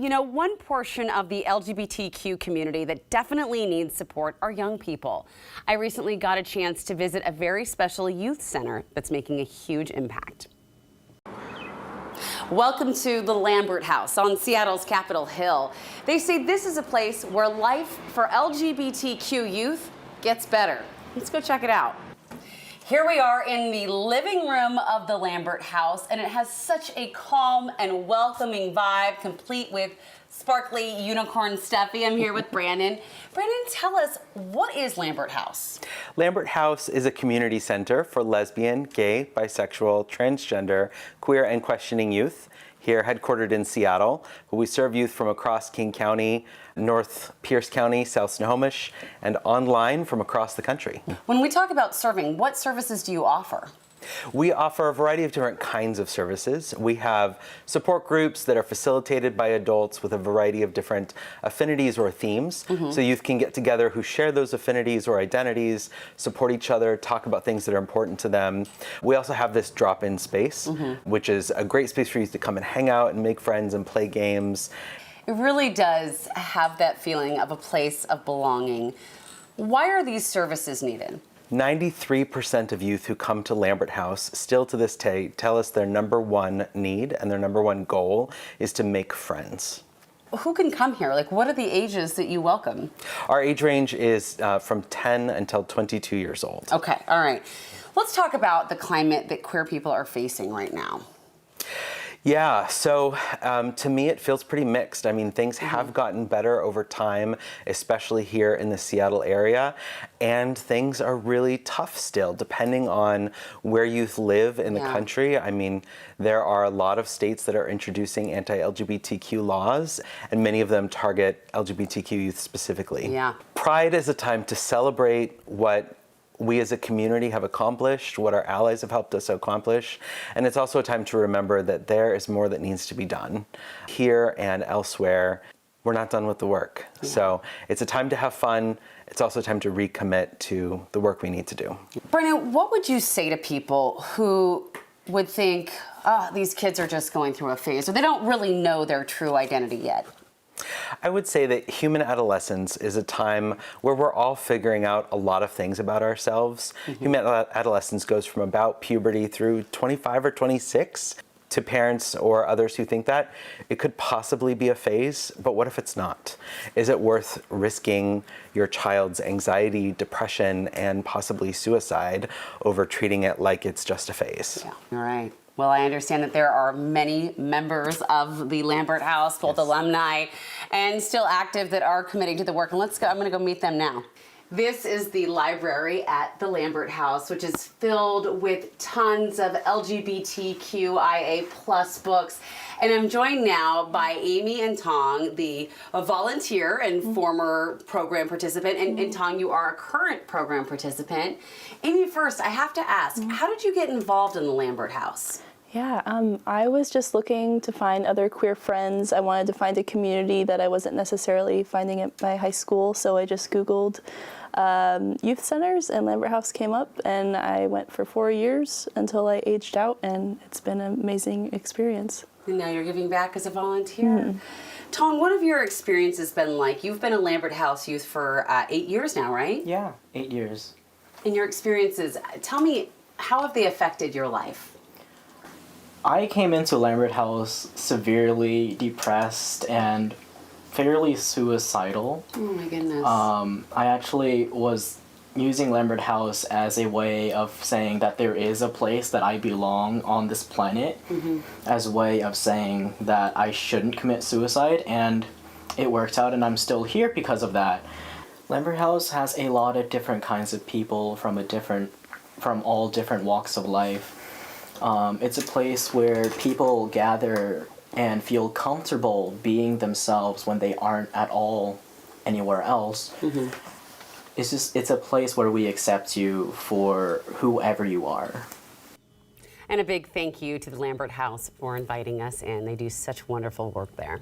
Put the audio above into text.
you know, one portion of the LGBTQ community that definitely needs support are young people. I recently got a chance to visit a very special youth center that's making a huge impact. Welcome to the Lambert House on Seattle's Capitol Hill. They say this is a place where life for LGBTQ youth gets better. Let's go check it out. Here we are in the living room of the Lambert House, and it has such a calm and welcoming vibe, complete with sparkly unicorn stuffy. I'm here with Brandon. Brandon, tell us, what is Lambert House? Lambert House is a community center for lesbian, gay, bisexual, transgender, queer, and questioning youth. Here, headquartered in Seattle, but we serve youth from across King County, North Pierce County, South Snohomish, and online from across the country. When we talk about serving, what services do you offer? We offer a variety of different kinds of services. We have support groups that are facilitated by adults with a variety of different affinities or themes. So youth can get together who share those affinities or identities, support each other, talk about things that are important to them. We also have this drop-in space, which is a great space for youth to come and hang out and make friends and play games. It really does have that feeling of a place of belonging. Why are these services needed? 93% of youth who come to Lambert House still to this day tell us their number one need and their number one goal is to make friends. Who can come here? Like, what are the ages that you welcome? Our age range is from 10 until 22 years old. Okay, all right. Let's talk about the climate that queer people are facing right now. Yeah, so to me it feels pretty mixed. I mean, things have gotten better over time, especially here in the Seattle area, and things are really tough still, depending on where youth live in the country. I mean, there are a lot of states that are introducing anti-LGBTQ laws, and many of them target LGBTQ youth specifically. Yeah. Pride is a time to celebrate what we as a community have accomplished, what our allies have helped us accomplish, and it's also a time to remember that there is more that needs to be done. Here and elsewhere, we're not done with the work. So it's a time to have fun. It's also a time to recommit to the work we need to do. Brandon, what would you say to people who would think, oh, these kids are just going through a phase, or they don't really know their true identity yet? I would say that human adolescence is a time where we're all figuring out a lot of things about ourselves. Human adolescence goes from about puberty through 25 or 26. To parents or others who think that, it could possibly be a phase, but what if it's not? Is it worth risking your child's anxiety, depression, and possibly suicide over treating it like it's just a phase? Yeah, all right. Well, I understand that there are many members of the Lambert House, both alumni and still active, that are committing to the work. And let's go, I'm going to go meet them now. This is the library at the Lambert House, which is filled with tons of LGBTQIA+ books. And I'm joined now by Amy and Tong, a volunteer and former program participant. And Tong, you are a current program participant. Amy, first, I have to ask, how did you get involved in the Lambert House? Yeah, I was just looking to find other queer friends. I wanted to find a community that I wasn't necessarily finding at my high school, so I just Googled youth centers, and Lambert House came up, and I went for 4 years until I aged out, and it's been an amazing experience. And now you're giving back as a volunteer. Tong, what have your experiences been like? You've been a Lambert House youth for 8 years now, right? Yeah, 8 years. And your experiences, tell me, how have they affected your life? I came into Lambert House severely depressed and fairly suicidal. Oh my goodness. I actually was using Lambert House as a way of saying that there is a place that I belong on this planet, as a way of saying that I shouldn't commit suicide, and it worked out, and I'm still here because of that. Lambert House has a lot of different kinds of people from all different walks of life. It's a place where people gather and feel comfortable being themselves when they aren't at all anywhere else. It's a place where we accept you for whoever you are. And a big thank you to the Lambert House for inviting us in. They do such wonderful work there.